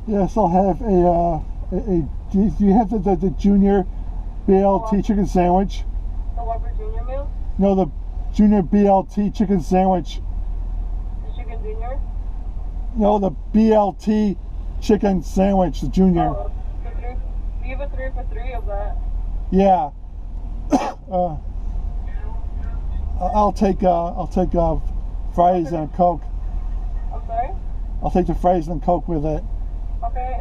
Yes, I'll have do you have the junior BLT chicken sandwich? The Whopper Junior meal? No, the junior BLT chicken sandwich. The chicken junior? No, the BLT chicken sandwich, the junior. Oh, for three. Do you have a 3 for 3 of that? Yeah. I'll take fries and a Coke. I'm sorry? I'll take the fries and Coke with it. Okay,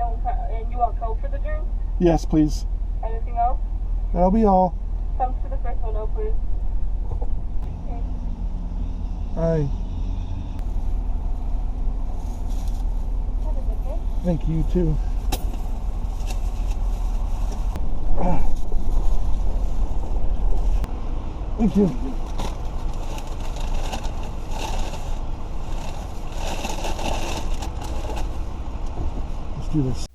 and you want Coke for the drink? Yes, please. Anything else? That'll be all. Come to the first window, please. Okay. Alright. Have a good day. Thank you too. Thank you. Let's do this.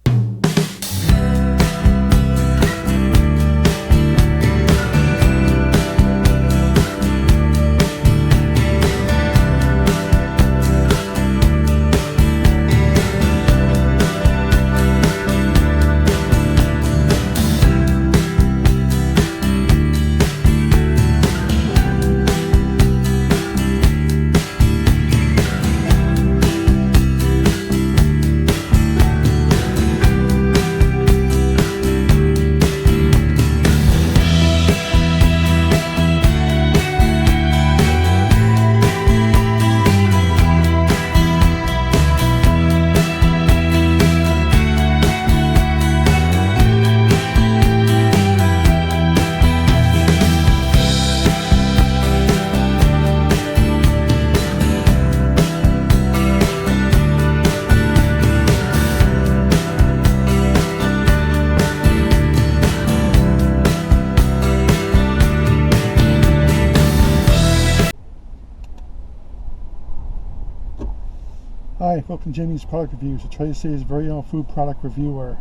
Hi, welcome to Jamie's Product Reviews, a Tri-City's very own food product reviewer.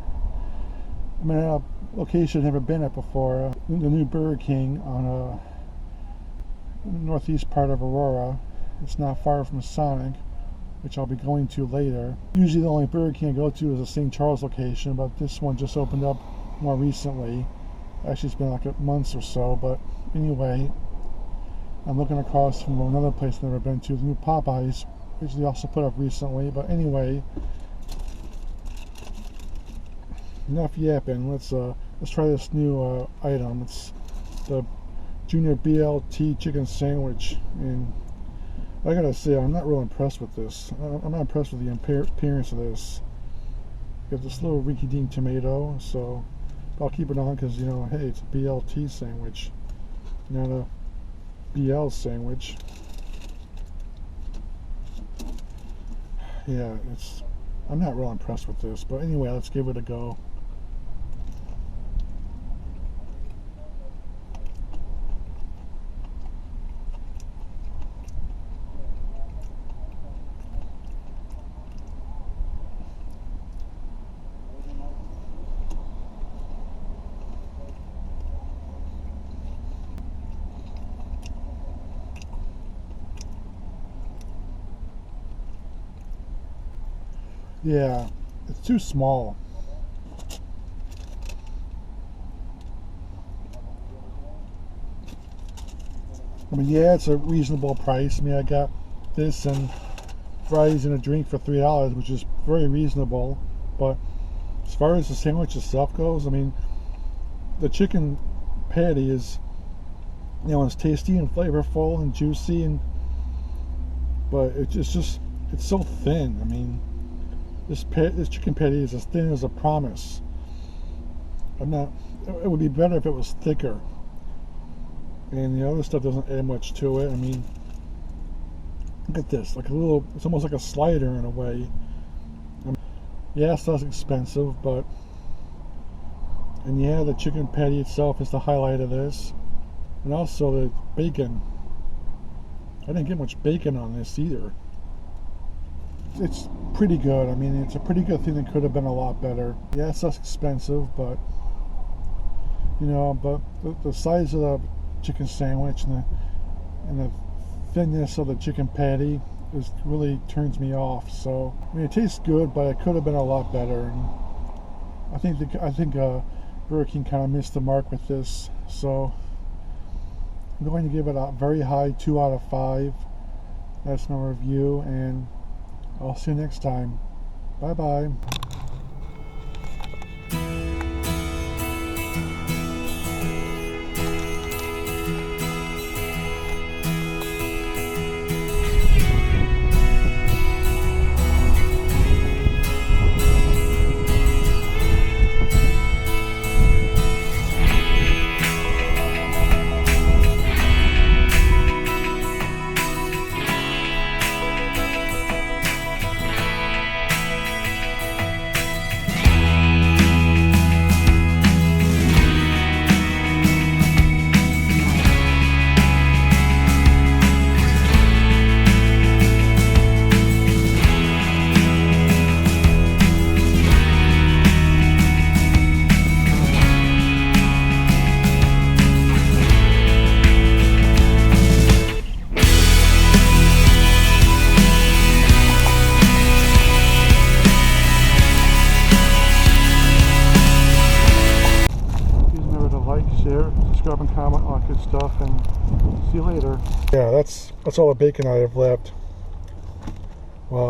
I'm at a location I've never been at before, the new Burger King on the northeast part of Aurora. It's not far from Sonic, which I'll be going to later. Usually the only Burger King I go to is the St. Charles location, but this one just opened up more recently. Actually, it's been like months or so, but anyway, I'm looking across from another place I've never been to, the new Popeyes, which they also put up recently. But anyway, enough yapping. Let's try this new item. It's the Junior BLT chicken sandwich, and I gotta say, I'm not real impressed with this. I'm not impressed with the appearance of this. Got this little rinky-dink tomato, so I'll keep it on because, you know, hey, it's a BLT sandwich, not a BL sandwich. Yeah, I'm not real impressed with this, but anyway, let's give it a go. Yeah, it's too small. I mean, yeah, it's a reasonable price. I mean, I got this and fries and a drink for $3, which is very reasonable. But as far as the sandwich itself goes, I mean, the chicken patty is, you know, it's tasty and flavorful and juicy, but it's so thin. I mean, this chicken patty is as thin as a promise. It would be better if it was thicker. And the other stuff doesn't add much to it. I mean, look at this, it's almost like a slider in a way. Yeah, it's less expensive, and yeah, the chicken patty itself is the highlight of this. And also the bacon. I didn't get much bacon on this either. It's pretty good. I mean, it's a pretty good thing that could have been a lot better. Yeah, it's less expensive, but, you know, but the size of the chicken sandwich and the thinness of the chicken patty, really turns me off. So I mean, it tastes good, but it could have been a lot better. And I think Burger King kind of missed the mark with this. So I'm going to give it a very high 2 out of 5. That's my review, and I'll see you next time. Bye bye. Share, subscribe, and comment, all that good stuff, and see you later. Yeah, that's all the bacon I have left. Wow.